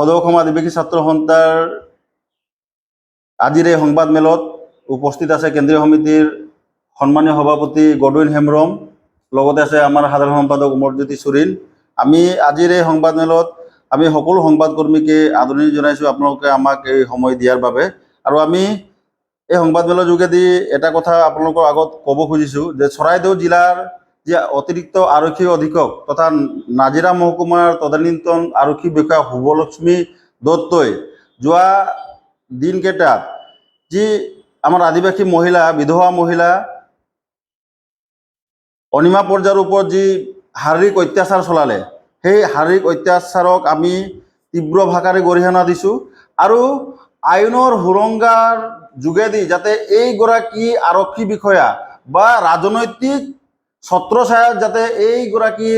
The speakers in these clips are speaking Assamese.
সদৌ অসম আদিবাসী ছাত্ৰ সন্থাৰ আজিৰ এই সংবাদমেলত উপস্থিত আছে কেন্দ্ৰীয় সমিতিৰ সন্মানীয় সভাপতি গডউইন হেমব্ৰম, লগতে আছে আমাৰ সাধাৰণ সম্পাদক উমৰজ্যোতি চুৰিন। আমি আজিৰ এই সংবাদমেলত আমি সকলো সংবাদকৰ্মীকে আদৰণি জনাইছোঁ আপোনালোকে আমাক এই সময় দিয়াৰ বাবে। আৰু আমি এই সংবাদমেলৰ যোগেদি এটা কথা আপোনালোকৰ আগত ক'ব খুজিছোঁ যে চৰাইদেউ জিলাৰ যি অতিৰিক্ত আৰক্ষী অধীক্ষক তথা নাজিৰা মহকুমাৰ তদানীন্তন আৰক্ষী বিষয়া শুভলক্ষ্মী দত্তই যোৱা দিনকেইটাত যি আমাৰ আদিবাসী মহিলা, বিধৱা মহিলা অনিমা পৰ্যায়ৰ ওপৰত যি শাৰীৰিক অত্যাচাৰ চলালে, সেই শাৰীৰিক অত্যাচাৰক আমি তীব্ৰ ভাষাৰে গৰিহণা দিছোঁ আৰু আইনৰ সুৰংগাৰ যোগেদি যাতে এইগৰাকী আৰক্ষী বিষয়া বা ৰাজনৈতিক ছত্ৰছায়াত যাতে এইগৰাকী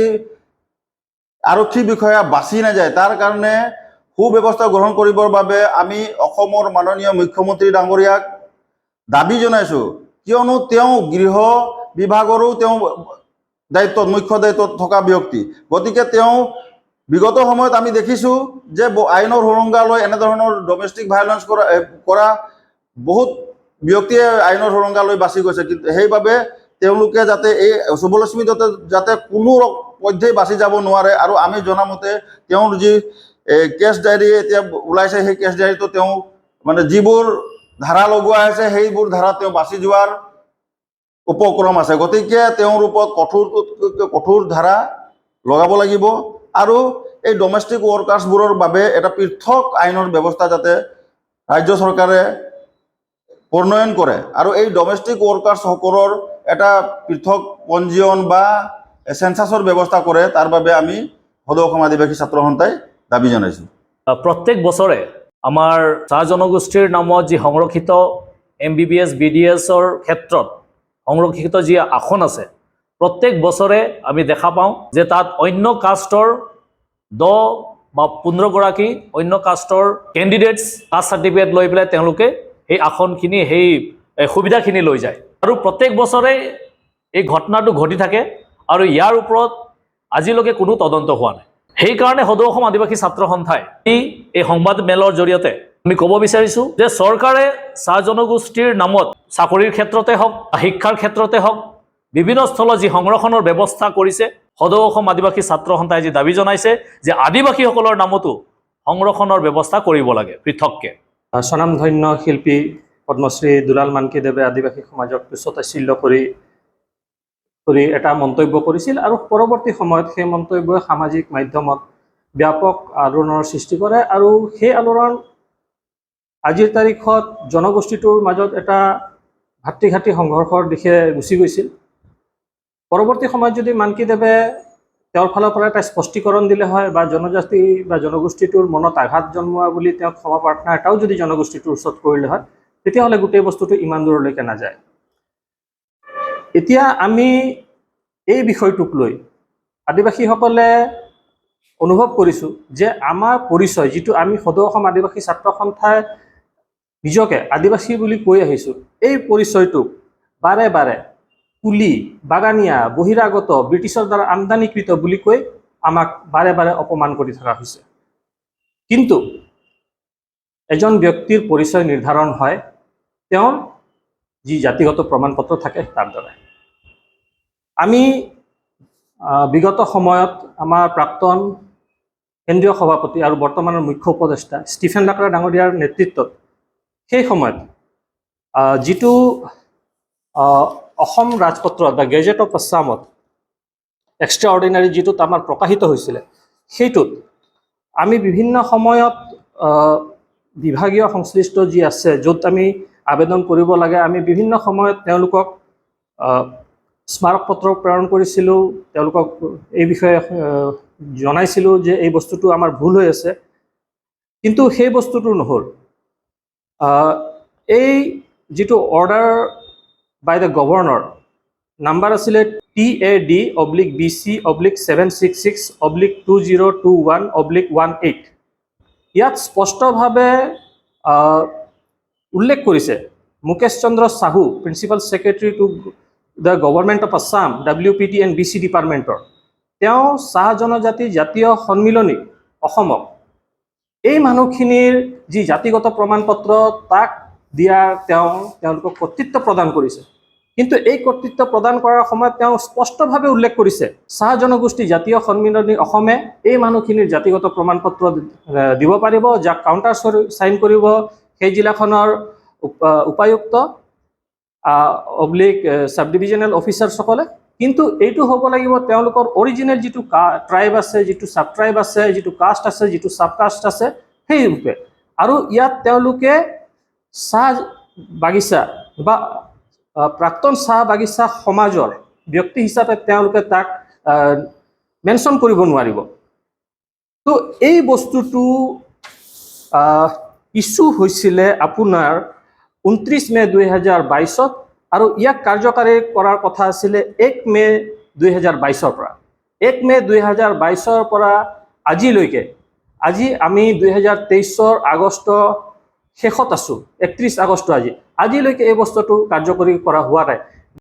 আৰক্ষী বিষয়া বাছি নাযায়, তাৰ কাৰণে সুব্যৱস্থা গ্ৰহণ কৰিবৰ বাবে আমি অসমৰ মাননীয় মুখ্যমন্ত্ৰী ডাঙৰীয়াক দাবী জনাইছোঁ। কিয়নো তেওঁ গৃহ বিভাগৰো তেওঁ দায়িত্বত, মুখ্য দায়িত্বত থকা ব্যক্তি। গতিকে তেওঁ বিগত সময়ত আমি দেখিছোঁ যে আইনৰ সুৰংগা লৈ এনেধৰণৰ ডমেষ্টিক ভাইলেন্স কৰা বহুত ব্যক্তিয়ে আইনৰ সুৰংগা লৈ বাছি গৈছে। কিন্তু সেইবাবে তেওঁলোকে যাতে এই শুভলক্ষ্মী দত্তে যাতে কোনো পধ্যেই বাছি যাব নোৱাৰে। আৰু আমি জনামতে তেওঁৰ যি কেছ ডায়েৰী এতিয়া ওলাইছে, সেই কেছ ডায়েৰীটো তেওঁ মানে যিবোৰ ধাৰা লগোৱা হৈছে সেইবোৰ ধাৰা তেওঁ বাছি যোৱাৰ উপক্ৰম আছে। গতিকে তেওঁৰ ওপৰত কঠোৰ ধাৰা লগাব লাগিব আৰু এই ডমেষ্টিক ৱৰ্কাৰ্ছবোৰৰ বাবে এটা পৃথক আইনৰ ব্যৱস্থা যাতে ৰাজ্য চৰকাৰে প্ৰণয়ন কৰে আৰু এই ডমেষ্টিক ৱৰ্কাৰ্ছসকলৰ এটা পৃথক পঞ্জীয়ন বা চেঞ্চাছৰ ব্যৱস্থা কৰে, তাৰ বাবে আমি সদৌ অসম আদিবাসী ছাত্ৰ সন্থাই দাবী জনাইছোঁ। প্ৰত্যেক বছৰে আমাৰ চাহ জনগোষ্ঠীৰ নামত যি সংৰক্ষিত MBBS BDSৰ ক্ষেত্ৰত সংৰক্ষিত যি আসন আছে, প্ৰত্যেক বছৰে আমি দেখা পাওঁ যে তাত অন্য কাষ্টৰ 10 বা 15 গৰাকী অন্য কাষ্টৰ কেণ্ডিডেটছ কাষ্ট চাৰ্টিফিকেট লৈ পেলাই তেওঁলোকে সেই আসনখিনি, সেই সুবিধাখিনি লৈ যায়। আৰু প্ৰত্যেক বছৰে এই ঘটনাটো ঘটি থাকে আৰু ইয়াৰ ওপৰত আজিলৈকে কোনো তদন্ত হোৱা নাই। সেইকাৰণে সদৌ অসম আদিবাসী ছাত্ৰ সন্থাই এই সংবাদ মেলৰ জৰিয়তে আমি ক'ব বিচাৰিছোঁ যে চৰকাৰে চাহ জনগোষ্ঠীৰ নামত চাকৰিৰ ক্ষেত্ৰতে হওক, শিক্ষাৰ ক্ষেত্ৰতে হওক, বিভিন্ন স্থলত যি সংৰক্ষণৰ ব্যৱস্থা কৰিছে, সদৌ অসম আদিবাসী ছাত্ৰ সন্থাই যি দাবী জনাইছে যে আদিবাসীসকলৰ নামতো সংৰক্ষণৰ ব্যৱস্থা কৰিব লাগে পৃথককে। স্বনামধন্য শিল্পী পদ্মশ্ৰী দুলাল মানকীদেৱে আদিবাসী সমাজক তুচ্ছ-তাচ্ছিল্য কৰি এটা মন্তব্য কৰিছিল আৰু পৰৱৰ্তী সময়ত সেই মন্তব্যই সামাজিক মাধ্যমত ব্যাপক আলোড়নৰ সৃষ্টি কৰে আৰু সেই আলোড়ন আজিৰ তাৰিখত জনগোষ্ঠীটোৰ মাজত এটা ভাতৃঘাতী সংঘৰ্ষৰ দিশে গুচি গৈছিল। পৰৱৰ্তী সময়ত যদি মানকীদেৱে তেওঁৰ ফালৰ পৰা এটা স্পষ্টীকৰণ দিলে হয় বা জনজাতি বা জনগোষ্ঠীটোৰ মনত আঘাত জন্মোৱা বুলি তেওঁক ক্ষমা প্ৰাৰ্থনা এটাও যদি জনগোষ্ঠীটোৰ ওচৰত কৰিলে হয়, তেতিয়াহ'লে গোটেই বস্তুটো ইমান দূৰলৈকে নাযায়। এতিয়া আমি এই বিষয়টোক লৈ আদিবাসীসকলে অনুভৱ কৰিছোঁ যে আমাৰ পৰিচয়, যিটো আমি সদৌ অসম আদিবাসী ছাত্ৰ সন্থাই নিজকে আদিবাসী বুলি কৈ আহিছোঁ, এই পৰিচয়টোক বাৰে বাৰে কুলি, বাগানীয়া, বহিৰাগত, ব্ৰিটিছৰ দ্বাৰা আমদানিকৃত বুলি কৈ আমাক বাৰে বাৰে অপমান কৰি থকা হৈছে। কিন্তু এজন ব্যক্তিৰ পৰিচয় নিৰ্ধাৰণ হয় তেওঁৰ যি জাতিগত প্ৰমাণপত্ৰ থাকে তাৰ দ্বাৰা। আমি বিগত সময়ত আমাৰ প্ৰাক্তন কেন্দ্ৰীয় সভাপতি আৰু বৰ্তমানৰ মুখ্য উপদেষ্টা ষ্টিফেন লাকৰা ডাঙৰীয়াৰ নেতৃত্বত সেই সময়ত যিটো অসম ৰাজপত্ৰত বা গেজেট অফ আছামত এক্সট্ৰা অৰ্ডিনাৰী যিটোত আমাৰ প্ৰকাশিত হৈছিলে, সেইটোত আমি বিভিন্ন সময়ত বিভাগীয় সংশ্লিষ্ট যি আছে, য'ত আমি আবেদন কৰিব লাগে, আমি বিভিন্ন সময়ত তেওঁলোকক স্মাৰক পত্ৰ প্ৰেৰণ কৰিছিলোঁ, তেওঁলোকক এই বিষয়ে জনাইছিলোঁ যে এই বস্তুটো আমাৰ ভুল হৈ আছে, কিন্তু সেই বস্তুটো নহ'ল। এই যিটো order by the governor number আছিলে TAD/BC/766/2021/18, ইয়াত স্পষ্টভাৱে উল্লেখ কৰিছে Mukesh Chandra Sahu, principal secretary to the government of Assam WPT and BC ডিপাৰ্টমেণ্টৰ, তেওঁ চাহ জনজাতি জাতীয় সন্মিলনী অসমক এই মানুহখিনিৰ যি জাতিগত প্ৰমাণপত্ৰ তাক দিয়াৰ তেওঁলোকক কৰ্তৃত্ব প্ৰদান কৰিছে। কিন্তু এই কৰ্তৃত্ব প্ৰদান কৰাৰ সময়ত তেওঁ স্পষ্টভাৱে উল্লেখ কৰিছে চাহ জনগোষ্ঠী জাতীয় সন্মিলনী অসমে এই মানুহখিনিৰ জাতিগত প্ৰমাণপত্ৰ দিব পাৰিব, যাক কাউণ্টাৰ চাইন কৰিব সেই জিলাখনৰ উপায়ুক্ত সাব ডিভিজনেল অফিচাৰসকলে। কিন্তু এইটো হ'ব লাগিব তেওঁলোকৰ অৰিজিনেল যিটো ট্ৰাইব আছে, যিটো ছাব ট্ৰাইব আছে, যিটো কাষ্ট আছে, যিটো ছাব কাষ্ট আছে, সেই ৰূপে। আৰু ইয়াত তেওঁলোকে চাহ বাগিচা বা প্ৰাক্তন চাহ বাগিচা সমাজৰ ব্যক্তি হিচাপে তেওঁলোকে তাক মেনশ্যন কৰিব নোৱাৰিব। তো এই বস্তুটো ইছ্যু হৈছিলে আপোনাৰ 29 মে 2022 আৰু ইয়াক কাৰ্যকাৰী কৰাৰ কথা আছিলে 1 মে 2022 পৰা। 1 মে 2022 পৰা আজিলৈকে, আজি আমি 2023 আগষ্ট শেষত আছোঁ, 31 আগষ্ট আজিলৈকে এই বস্তুটো কাৰ্যকৰী কৰা হোৱা নাই।